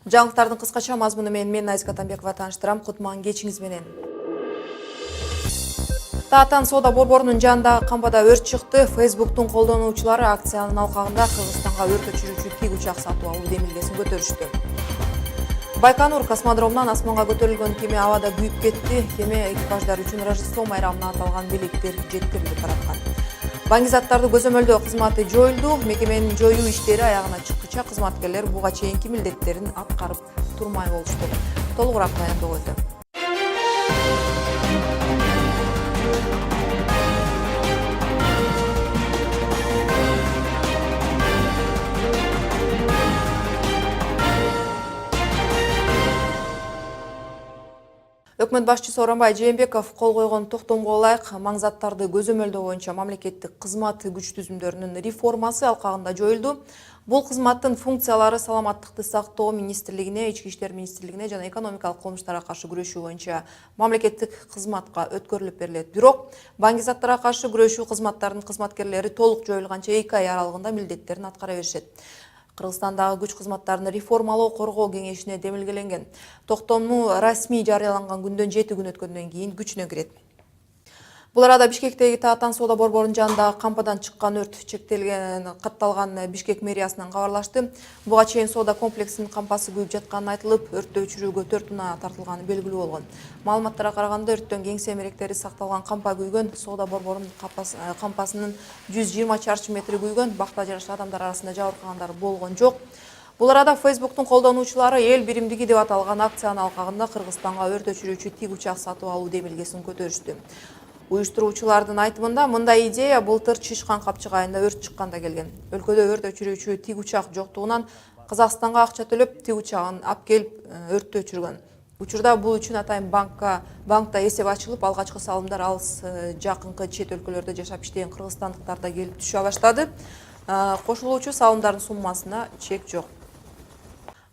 Жаңылыктардын кыскача мазмуну менен мен Назика Атамбекова тааныштырам. Кутман кечиңиз менен. Таатан соода борборунун жанындагы камбада өрт чыкты. Facebooktун колдонуучулары акциянын алкагында Кыргызстанга өрт өчүрүүчү тигучак сатып алуу демилгесин көтөрүштү. Байконур космодромунан асманга көтөрүлгөн кеме абада күйүп кетти. Кеме экипаждар үчүн Рождество майрамына аталган белектер жеткирилип бараткан. Баңгизаттарды көзөмөлдөө кызматы жоюлду. Мекеменин жоюу иштери аягына чыккыча кызматкерлер буга чейинки милдеттерин аткарып турмай болушту. Толугураак баяндоого өтөм. Өкмөт башчысы Сооронбай Жээнбеков кол койгон токтомго ылайык маңзаттарды көзөмөлдөө боюнча мамлекеттик кызмат күч түзүмдөрүнүн реформасы алкагында жоюлду. Бул кызматтын функциялары саламаттыкты сактоо министрлигине, ички иштер министрлигине жана экономикалык кылмыштарга каршы күрөшүү боюнча мамлекеттик кызматка өткөрүлүп берилет. Бирок баңгизаттарга каршы күрөшүү кызматтарынын кызматкерлери толук жоюлганча 2 ай аралыгында милдеттерин аткара беришет. Кыргызстандагы күч кызматтарын реформалоо коргоо кеңешине демилгеленген. Токтому расмий жарыяланган күндөн 7 күн өткөндөн кийин күчүнө кирет. Бул арада Бишкектеги Таатан соода борборунун жанындагы кампадан чыккан өрт катталган Бишкек мэриясынан кабарлашты. Буга чейин соода комплексинин кампасы күйүп жатканы айтылып, өрттү өчүрүүгө 4 унаа тартылганы белгилүү болгон. Маалыматтарга караганда өрттөн кеңсе эмеректери сакталган кампа күйгөн, соода борборунун кампасынын 120 чарчы метри күйгөн, бакта жашаган адамдар арасында жабыркагандар болгон жок. Бул арада Facebooktун колдонуучулары эл биримдиги деп аталган акциянын алкагында Кыргызстанга өрт өчүрүүчү тигучак сатып алуу демилгесин көтөрүштү. Уюштуруучулардын айтымында мындай идея былтыр Чишкан Капчык айында өрт чыкканда келген. Өлкөдө өрт өчүрүүчү тигучак жоктугунан Казакстанга акча төлөп тигучагын алып келип өрттү өчүргөн. Учурда бул үчүн атайын банкта эсеп ачылып, алгачкы салымдар алыс жакынкы чет өлкөлөрдө жашап иштеген кыргызстандыктар да келип түшө баштады. Кошулуучу салымдардын суммасына чек жок.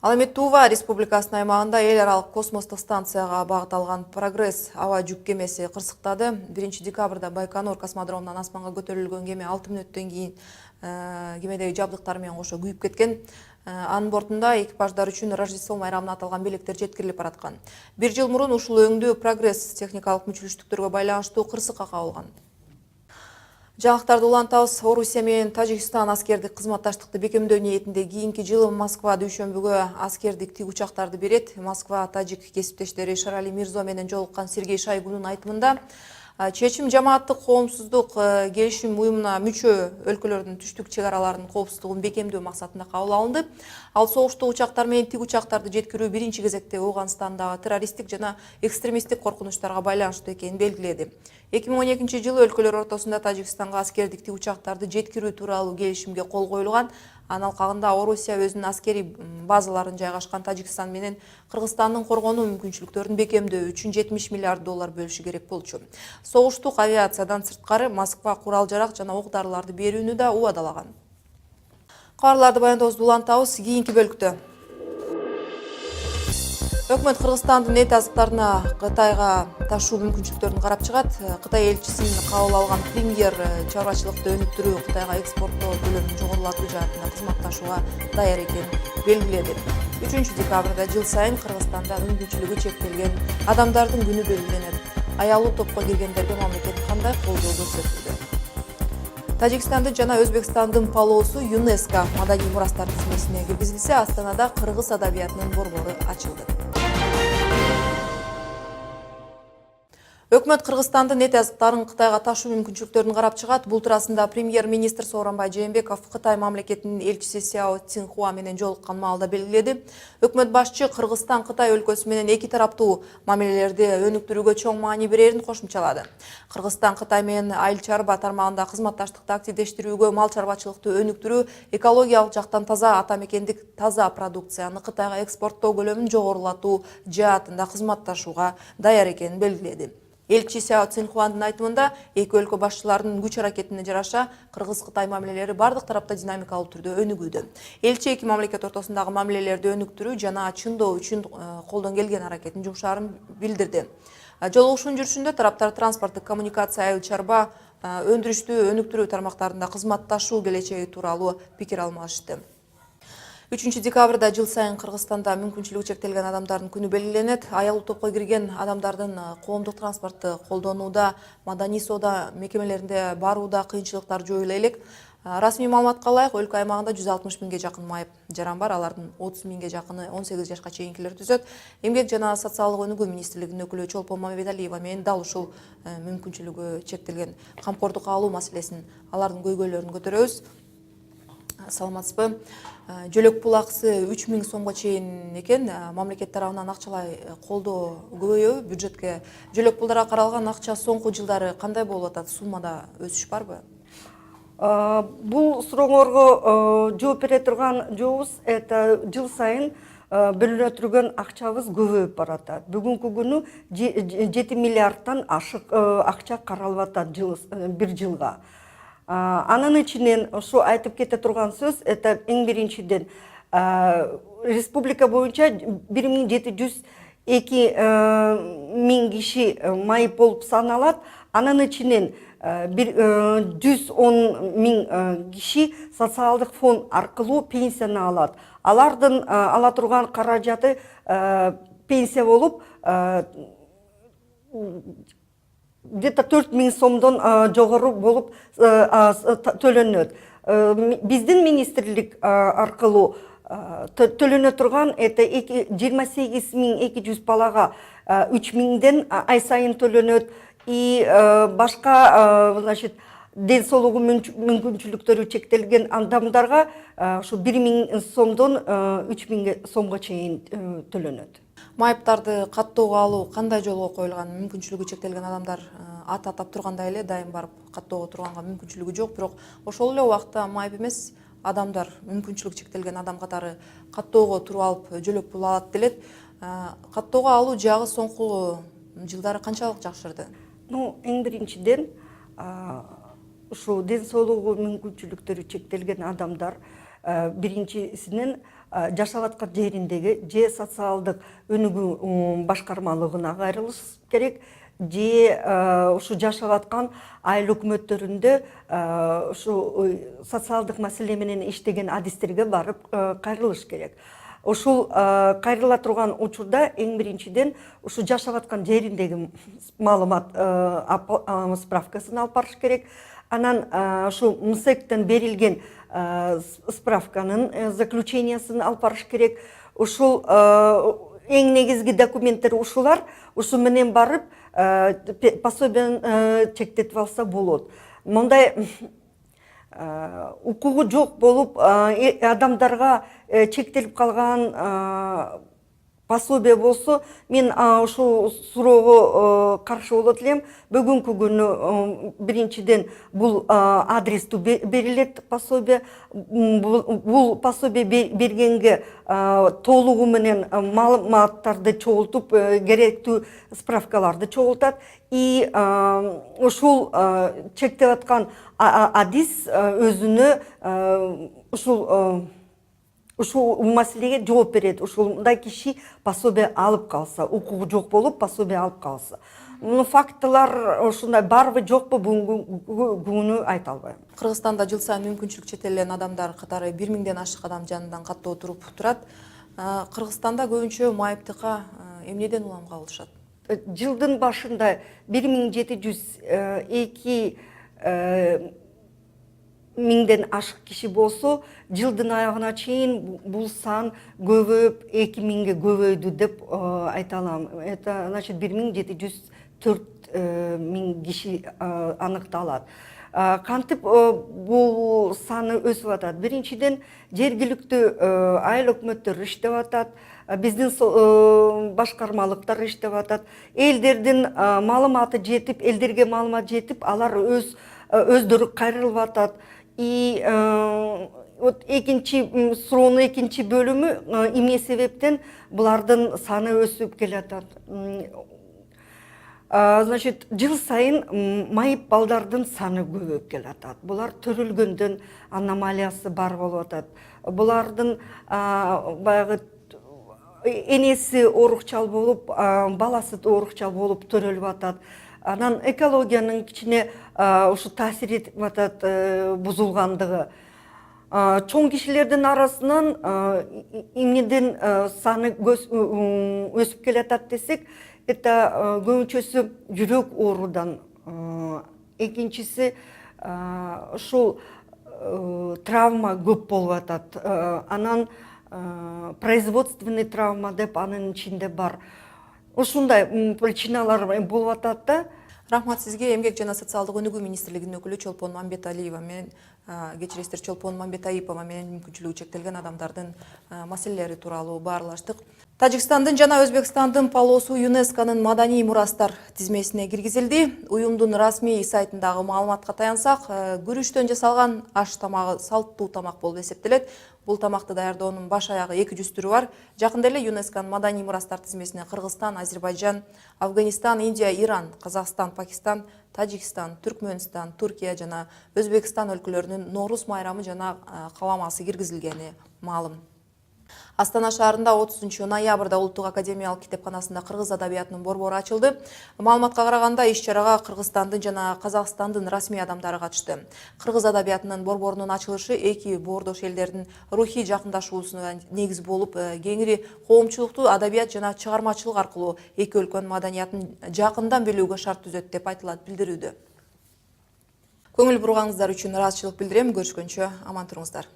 Ал эми Тува республикасынын аймагында эл аралык космостук станцияга багыт алган Прогресс аба жүк кемеси кырсыктады. 1 декабрда Байконур космодромунан асманга көтөрүлгөн кеме 6 мүнөттөн кийин кемедеги жабдыктар менен кошо күйүп кеткен. Анын бортунда экипаждар үчүн Рождество майрамына аталган белектер жеткирилип бараткан. 1 жыл мурун ушул өңдүү Прогресс техникалык мүчүлүштүктөргө байланыштуу кырсыкка кабылган. Жаңылыктарды улантабыз. Орусия менен Тажикстан аскердик кызматташтыкты бекемдөө ниетинде кийинки жылы Москва дүйшөмбүгө аскердик тигучактарды берет. Москва тажик кесиптештери Шарали Мирзо менен жолуккан Сергей Шойгунун айтымында чечим жамааттык коомсуздук келишим уюмуна мүчө өлкөлөрдүн түштүк чек араларынын коопсуздугун бекемдөө максатында кабыл алынды. Ал согуштук учактар менен тигучактарды жеткирүү биринчи кезекте Ооганстандагы террористтик жана экстремисттик коркунучтарга байланыштуу экенин белгиледи. 2012 жылы өлкөлөр ортосунда Тажикстанга аскердик тигучактарды жеткирүү тууралуу келишимге кол коюлган. Анын алкагында Орусия өзүнүн аскери базаларын жайгашкан Тажикстан менен Кыргызстандын коргонуу мүмкүнчүлүктөрүн бекемдөө үчүн $70 миллиард бөлүшү керек болчу. Согуштук авиациядан сырткары Москва курал-жарак жана ок-дарыларды берүүнү да убадалаган. Кабарларды баяндообузду улантабыз кийинки бөлүктө. Өкмөт Кыргызстандын эт азыктарына Кытайга ташуу мүмкүнчүлүктөрүн карап чыгат. Кытай элчисин кабыл алган премьер чарбачылыкты өнүктүрүү, Кытайга экспорттоо көлөмүн жогорулатуу жаатында кызматташууга даяр экенин белгиледи. 3 декабрда жыл сайын Кыргызстанда мүмкүнчүлүгү чектелген адамдардын күнү белгиленет. Аялуу топко киргендерге мамлекет кандай колдоо көрсөтүүдө? Тажикстандын жана Өзбекстандын палоосу ЮНЕСКО маданий мурастар тизмесине киргизилсе, Астанада кыргыз адабиятынын борбору ачылды. Өкмөт Кыргызстандын эт азыктарын Кытайга ташуу мүмкүнчүлүктөрүн карап чыгат. Бул туурасында премьер-министр Сооронбай Жээнбеков Кытай мамлекетинин элчиси Сяо Цинхуа менен жолуккан маалда белгиледи. Өкмөт башчы Кыргызстан Кытай өлкөсү менен эки тараптуу мамилелерди өнүктүрүүгө чоң маани берерин кошумчалады. Кыргызстан Кытай менен айыл чарба тармагында кызматташтыкты активдештирүүгө, мал чарбачылыкты өнүктүрүү, экологиялык жактан таза ата мекендик таза продукцияны Кытайга экспорттоо көлөмүн жогорулатуу жаатында кызматташууга даяр экенин белгиледи. Элчи Сяо Цинхуандын айтымында эки өлкө башчыларынын күч аракетине жараша Кыргыз-Кытай мамилелери бардык тарапта динамикалуу түрдө өнүгүүдө. Элчи эки мамлекет ортосундагы мамилелерди өнүктүрүү жана чындоо үчүн колдон келген аракетин жумшаарын билдирди. Жолугушуунун жүрүшүндө тараптар транспорттук коммуникация, айыл чарба, өндүрүштү өнүктүрүү тармактарында кызматташуу келечеги тууралуу пикир алмашты. 3 декабрда жыл сайын Кыргызстанда мүмкүнчүлүгү чектелген адамдардын күнү белгиленет. Аялуу топко кирген адамдардын коомдук транспортты колдонууда, маданий соода мекемелеринде барууда кыйынчылыктар жойула элек. Расмий маалыматка ылайык, өлкө аймагында 160 миңге жакын майып жаран бар. Алардын 30 миңге жакыны 18 жашка чейинкилер түзөт. Эмгек жана социалдык өнүгүү министрлигинин өкүлү Чолпон Мамедалиева менен дал ушул мүмкүнчүлүгү чектелген камкордукка алуу маселесин, алардын көйгөйлөрүн көтөрөбүз. Саламатсызбы? Жөлөк пул акысы 3 миң сомго чейин экен. Мамлекет тарабынан акчалай колдоо көбөйөбү бюджетке? Жөлөк пулдарга каралган акча соңку жылдары кандай болуп атат? Суммада өсүш барбы? Бул сурооңорго жооп бере турган жобубуз это жыл сайын бөлүнө турган акчабыз көбөйүп баратат. Бүгүнкү күнү 7 миллиардтан ашык акча каралып атат бир жылга. Анын ичинен ушу айтып кете турган сөз это эң биринчиден республика боюнча 1702 миң киши майып болуп саналат. Анын ичинен 110 миң киши социалдык фонд аркылуу пенсияны алат. Алардын ала турган каражаты пенсия болуп где-то 4 миң сомдон жогору болуп төлөнөт. Биздин министрлик аркылуу төлөнө турган это 28 200 балага 3 миңден ай сайын төлөнөт. И башка, значит, ден соолугу мүмкүнчүлүктөрү чектелген адамдарга ушу 1 миң сомдон 3 миң сомго чейин төлөнөт. Майыптарды каттоого алуу кандай жолго коюлган? Мүмкүнчүлүгү чектелген адамдар аты атап тургандай эле дайым барып каттоого турганга мүмкүнчүлүгү жок, бирок ошол эле убакта майып эмес адамдар, мүмкүнчүлүгү чектелген адам катары каттоого туруп алып жөлөк пул алат делет. Каттоого алуу жагы соңку жылдары канчалык жакшырды? Эң биринчиден ушу ден соолугу мүмкүнчүлүктөрү чектелген адамдар биринчисинен жашап аткан жериндеги же социалдык өнүгүү башкармалыгына кайрылыш керек, же ушу жашап аткан айыл өкмөттөрүндө ушу социалдык маселе менен иштеген адистерге барып кайрылыш керек. Ушул кайрыла турган учурда эң биринчиден ушу жашап аткан жериндеги маалымат справкасын алып барыш керек. Анан ушу МСЭКтен берилген справканын заключениясын алып барыш керек. Ушул эң негизги документтер ушулар. Ушу менен барып пособияны чектетип алса болот. Мондай укугу жок болуп адамдарга чектелип калган пособие болсо, мен ушул суроого каршы болот элем. Бүгүнкү күнү биринчиден бул адресту берилет пособие. Бул пособие бергенге толугу менен маалыматтарды чогултуп, керектүү справкаларды чогултат. И ушул чектеп аткан адис өзүнө ушул маселеге жооп берет. Ушундай киши пособие алып калса, укугу жок болуп пособие алып калса. Фактылар ушундай барбы жокпу бүгүнкү күнү айта албайм. Кыргызстанда жыл сайын мүмкүнчүлүк чектелген адамдар катары 1 миңден ашык адам жанынан каттоо туруп турат. Кыргызстанда көбүнчө майыптыкка эмнеден улам кабылышат? Жылдын башында 1702 миңден ашык киши болсо, жылдын аягына чейин бул сан көбөйүп 2 миңге көбөйдү деп айта алам. Это значит 1704 миң киши аныкталат. Кантип бул саны өсүп атат? Биринчиден жергиликтүү айыл өкмөттөр иштеп атат, биздин башкармалыктар иштеп атат. Элдердин маалыматы жетип, элдерге маалымат жетип, алар өздөрү кайрылып атат. И экинчи суроонун экинчи бөлүмү эмне себептен булардын саны өсүп келатат? Значит, жыл сайын майып балдардын саны көбөйүп келатат. Булар төрөлгөндөн аномалиясы бар болуп атат. Булардын баягы энеси оорукчал болуп, баласы оорукчал болуп төрөлүп атат. Анан экологиянын кичине ушу таасир этип атат, бузулгандыгы. Чоң кишилердин арасынан эмнеден саны өсүп келатат десек, это көбүнчөсү жүрөк оорудан, экинчиси ушул травма көп болуп атат. Анан производственный травма деп анын ичинде бар. Ушундай причиналар болуп атат да. Рахмат сизге. Эмгек жана социалдык өнүгүү министрлигинин өкүлү Чолпон Мамбеталиева менен кечиресиздер, Чолпон Мамбетаипова менен мүмкүнчүлүгү чектелген адамдардын маселелери тууралуу баарлаштык. Тажикстандын жана Өзбекстандын палоосу ЮНЕСКОнун маданий мурастар тизмесине киргизилди. Уюмдун расмий сайтындагы маалыматка таянсак, күрүчтөн жасалган аш тамагы салттуу тамак болуп эсептелет. Бул тамакты даярдоонун баш аягы 200 түрү бар. Жакында эле ЮНЕСКОнун маданий мурастар тизмесине Кыргызстан, Азербайжан, Афганистан, Индия, Иран, Казакстан, Пакистан, Тажикстан, Түркмөнстан, Туркия жана Өзбекстан өлкөлөрүнүн Нооруз майрамы жана каламасы киргизилгени маалым. Астана шаарында 30 ноябрда Улуттук академиялык китепканасында кыргыз адабиятынын борбору ачылды. Маалыматка караганда, иш-чарага Кыргызстандын жана Казакстандын расмий адамдары катышты. Кыргыз адабиятынын борборунун ачылышы эки боордош элдердин рухий жакындашуусуна негиз болуп, кеңири коомчулукту адабият жана чыгармачылык аркылуу эки өлкөнүн маданиятын жакындан билүүгө шарт түзөт деп айтылат билдирүүдө. Көңүл бурганыңыздар үчүн ыраазычылык билдирем. Көрүшкөнчө аман туруңуздар.